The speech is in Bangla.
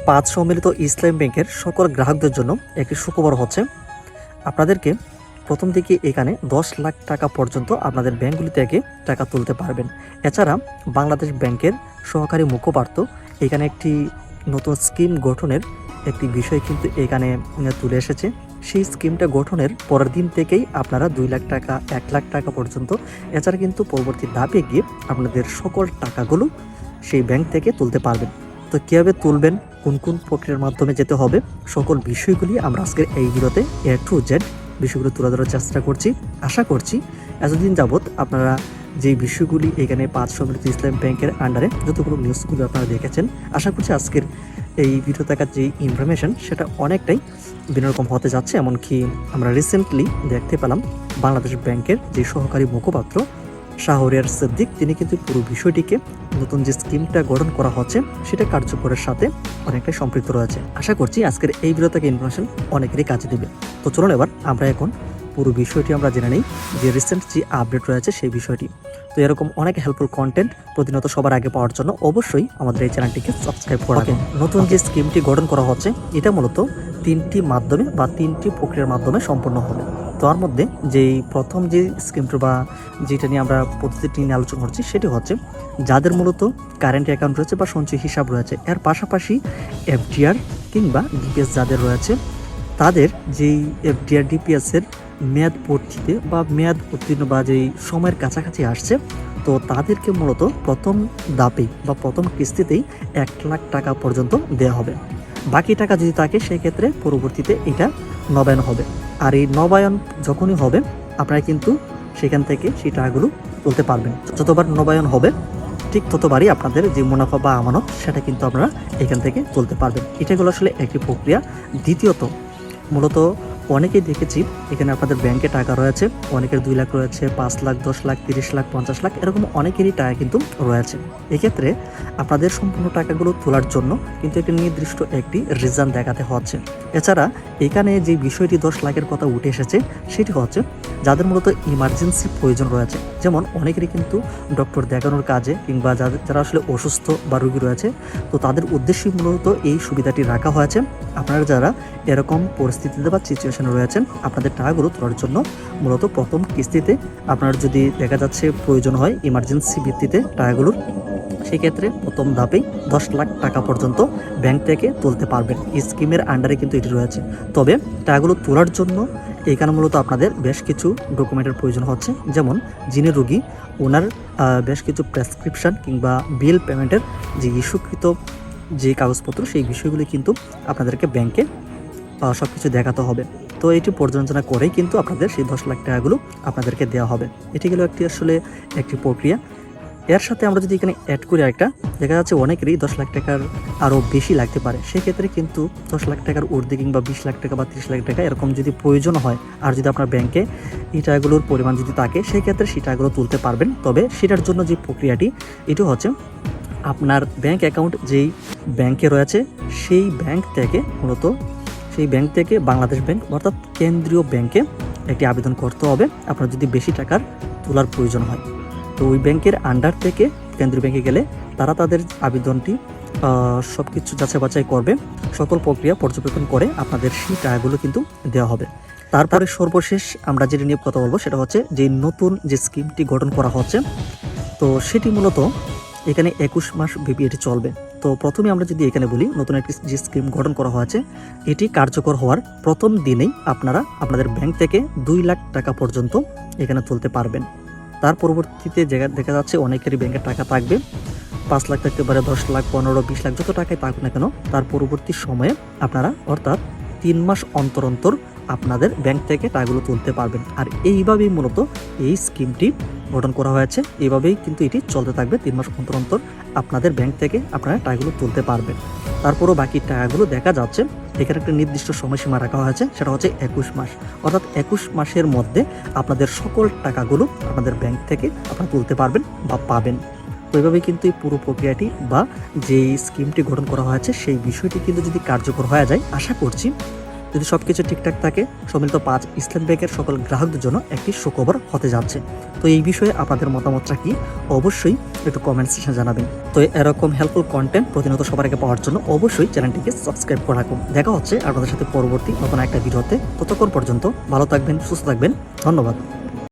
পাঁচ সম্মিলিত ইসলাম ব্যাংকের সকল গ্রাহকদের জন্য একটি সুখবর হচ্ছে, আপনাদেরকে প্রথম দিকে এখানে 10 লাখ টাকা পর্যন্ত আপনাদের ব্যাংকগুলি থেকে টাকা তুলতে পারবেন। এছাড়া বাংলাদেশ ব্যাংকের সহকারী মুখপাত্র এখানে একটি নতুন স্কিম গঠনের একটি বিষয় কিন্তু এখানে তুলে এসেছে। সেই স্কিমটা গঠনের পরের দিন থেকেই আপনারা 2 লাখ টাকা 1 লাখ টাকা পর্যন্ত, এছাড়া কিন্তু পরবর্তী ধাপে গিয়ে আপনাদের সকল টাকাগুলো সেই ব্যাংক থেকে তুলতে পারবেন। তো কীভাবে তুলবেন, কোন কোন প্রক্রিয়ার মাধ্যমে যেতে হবে, সকল বিষয়গুলি আমরা আজকের এই ভিডিওতে A to Z বিষয়গুলো তুলে ধরার চেষ্টা করছি। আশা করছি এতদিন যাবৎ আপনারা যে বিষয়গুলি এখানে পাঁচ সম্মিলিত ইসলাম ব্যাংকের আন্ডারে যতগুলো নিউজগুলো আপনারা দেখেছেন, আশা করছি আজকের এই ভিডিও থাকার যে ইনফরমেশন সেটা অনেকটাই ভিন্নরকম হতে যাচ্ছে। এমনকি আমরা রিসেন্টলি দেখতে পেলাম বাংলাদেশ ব্যাংকের যে সহকারী মুখপাত্র শাহরিয়ার সিদ্দিক, তিনি কিন্তু পুরো বিষয়টিকে নতুন যে স্কিমটা গঠন করা হচ্ছে সেটা কার্যকরের সাথে অনেকটাই সম্পৃক্ত রয়েছে। আশা করছি আজকের এই ভিডিও থেকে ইনফরমেশন অনেকেরই কাজে দেবে। তো চলুন এবার আমরা এখন পুরো বিষয়টি আমরা জেনে নিই, যে রিসেন্ট যে আপডেট রয়েছে সেই বিষয়টি। তো এরকম অনেক হেল্পফুল কন্টেন্ট প্রতিনিয়ত সবার আগে পাওয়ার জন্য অবশ্যই আমাদের এই চ্যানেলটিকে সাবস্ক্রাইব করা। নতুন যে স্কিমটি গঠন করা হচ্ছে এটা মূলত 3টি মাধ্যমে বা 3টি প্রক্রিয়ার মাধ্যমে সম্পন্ন হবে। তার মধ্যে যেই প্রথম যে স্কিমটা বা যেটা নিয়ে আমরা পদ্ধতিটি নিয়ে আলোচনা করছি সেটি হচ্ছে যাদের মূলত কারেন্ট অ্যাকাউন্ট রয়েছে বা সঞ্চয় হিসাব রয়েছে, এর পাশাপাশি এফডিআর কিংবা ডিপিএস যাদের রয়েছে, তাদের যেই এফডিআর ডিপিএসের মেয়াদ পড়তিতে বা মেয়াদ উত্তীর্ণ বা যেই সময়ের কাছাকাছি আসছে, তো তাদেরকে মূলত প্রথম ধাপেই বা প্রথম কিস্তিতেই 1 লাখ টাকা পর্যন্ত দেওয়া হবে। বাকি টাকা যদি থাকে সেই ক্ষেত্রে পরবর্তীতে এটা নবায়ন হবে। আর এই নবায়ন যখনই হবে আপনারা কিন্তু সেখান থেকে সেই টাকাগুলো তুলতে পারবেন। যতবার নবায়ন হবে ঠিক ততবারই আপনাদের যে মুনাফা বা আমানত সেটা কিন্তু আপনারা এখান থেকে তুলতে পারবেন। এটাগুলো আসলে একটি প্রক্রিয়া। দ্বিতীয়ত মূলত অনেকেই দেখেছি এখানে আপনাদের ব্যাংকে টাকা রয়েছে, অনেকের 2 লাখ রয়েছে, 5 লাখ, 10 লাখ, 30 লাখ, 50 লাখ, এরকম অনেকেরই টাকা কিন্তু রয়েছে। এক্ষেত্রে আপনাদের সম্পূর্ণ টাকাগুলো তোলার জন্য কিন্তু একটি নির্দিষ্ট একটি রিজন দেখাতে হচ্ছে। এছাড়া এখানে যে বিষয়টি 10 লাখের কথা উঠে এসেছে সেটি হচ্ছে যাদের মূলত ইমার্জেন্সি প্রয়োজন রয়েছে, যেমন অনেকেরই কিন্তু ডক্টর দেখানোর কাজে কিংবা যারা আসলে অসুস্থ বা রোগী রয়েছে, তো তাদের উদ্দেশ্যে মূলত এই সুবিধাটি রাখা হয়েছে। আপনারা যারা এরকম পরিস্থিতিতে বা সিচুয়েশনে রয়েছেন, আপনাদের টাকাগুলো তোলার জন্য মূলত প্রথম কিস্তিতে আপনার যদি দেখা যাচ্ছে প্রয়োজন হয় ইমার্জেন্সি ভিত্তিতে টাকাগুলোর, সেক্ষেত্রে প্রথম ধাপেই 10 লাখ টাকা পর্যন্ত ব্যাংক থেকে তুলতে পারবেন। এই স্কিমের আন্ডারে কিন্তু এটি রয়েছে। তবে টাকাগুলো তোলার জন্য এখানে মূলত আপনাদের বেশ কিছু ডকুমেন্টের প্রয়োজন হচ্ছে, যেমন যিনি রোগী ওনার বেশ কিছু প্রেসক্রিপশন কিংবা বিল পেমেন্টের যে ইস্যুকৃত যে কাগজপত্র, সেই বিষয়গুলি কিন্তু আপনাদেরকে ব্যাংকে সব কিছু দেখাতে হবে। তো এটি পর্যালোচনা করেই কিন্তু আপনাদের সেই 10 লাখ টাকাগুলো আপনাদেরকে দেওয়া হবে। এটি গেল একটি প্রক্রিয়া। এর সাথে আমরা যদি এখানে অ্যাড করি একটা, দেখা যাচ্ছে অনেকেরই 10 লাখ টাকার আরও বেশি লাগতে পারে, সেক্ষেত্রে কিন্তু 10 লাখ টাকার ঊর্ধ্বে কিংবা 20 লাখ টাকা বা 30 লাখ টাকা এরকম যদি প্রয়োজন হয়, আর যদি আপনার ব্যাংকে এই টাকাগুলোর পরিমাণ যদি থাকে, সেক্ষেত্রে সেই টাকাগুলো তুলতে পারবেন। তবে সেটার জন্য যে প্রক্রিয়াটি এটি হচ্ছে আপনার ব্যাংক অ্যাকাউন্ট যেই ব্যাংকে রয়েছে সেই ব্যাংক থেকে বাংলাদেশ ব্যাংক অর্থাৎ কেন্দ্রীয় ব্যাংকে একটি আবেদন করতে হবে আপনার যদি বেশি টাকার তোলার প্রয়োজন হয়। তো ওই ব্যাংকের আন্ডার থেকে কেন্দ্রীয় ব্যাংকে গেলে তারা তাদের আবেদনটি সব কিছু যাচাই বাছাই করবে, সকল প্রক্রিয়া পর্যবেক্ষণ করে আপনাদের সেই টাকাগুলো কিন্তু দেওয়া হবে। তারপরে সর্বশেষ আমরা যেটা নিয়ে কথা বলবো সেটা হচ্ছে যে নতুন যে স্কিমটি গঠন করা হচ্ছে, তো সেটি মূলত এখানে 21 মাস ব্যাপী এটি চলবে। তো প্রথমে আমরা যদি এখানে বলি, নতুন একটি যে স্কিম গঠন করা হয়েছে এটি কার্যকর হওয়ার প্রথম দিনেই আপনারা আপনাদের ব্যাংক থেকে 2 লাখ টাকা পর্যন্ত এখানে তুলতে পারবেন। তার পরবর্তীতে দেখা যাচ্ছে অনেকেরই ব্যাংকে টাকা থাকবে, 5 লাখ থাকতে পারে, 10 লাখ, 15, 20 লাখ, যত টাকাই থাকুক না কেন, তার পরবর্তী সময়ে আপনারা অর্থাৎ 3 মাস অন্তর অন্তর আপনাদের ব্যাংক থেকে টাকাগুলো তুলতে পারবেন। আর এইভাবেই মূলত এই স্কিমটি গঠন করা হয়েছে, এইভাবেই কিন্তু এটি চলতে থাকবে। 3 মাস অন্তর অন্তর আপনাদের ব্যাংক থেকে আপনারা টাকাগুলো তুলতে পারবেন। তারপরও বাকি টাকাগুলো দেখা যাচ্ছে এখানে একটা নির্দিষ্ট সময়সীমা রাখা হয়েছে, সেটা হচ্ছে 21 মাস। অর্থাৎ 21 মাসের মধ্যে আপনাদের সকল টাকাগুলো আপনাদের ব্যাংক থেকে আপনারা তুলতে পারবেন বা পাবেন। তো এইভাবেই কিন্তু এই পুরো প্রক্রিয়াটি বা যে স্কিমটি গঠন করা হয়েছে সেই বিষয়টি কিন্তু যদি কার্যকর হয়ে যায়, আশা করছি যদি সব কিছু ঠিকঠাক থাকে সম্মিলিত 5 ইসলাম ব্যাংকের সকল গ্রাহকদের জন্য একটি সুখবর হতে যাচ্ছে। তো এই বিষয়ে আপনাদের মতামতটা কি অবশ্যই একটু কমেন্ট সেকশনে জানাবেন। তো এরকম হেল্পফুল কন্টেন্ট প্রতিনিয়ত সবার আগে পাওয়ার জন্য অবশ্যই চ্যানেলটিকে সাবস্ক্রাইব করে রাখুন। দেখা হচ্ছে আপনাদের সাথে পরবর্তী নতুন একটা ভিডিওতে। ততক্ষণ পর্যন্ত ভালো থাকবেন, সুস্থ থাকবেন। ধন্যবাদ।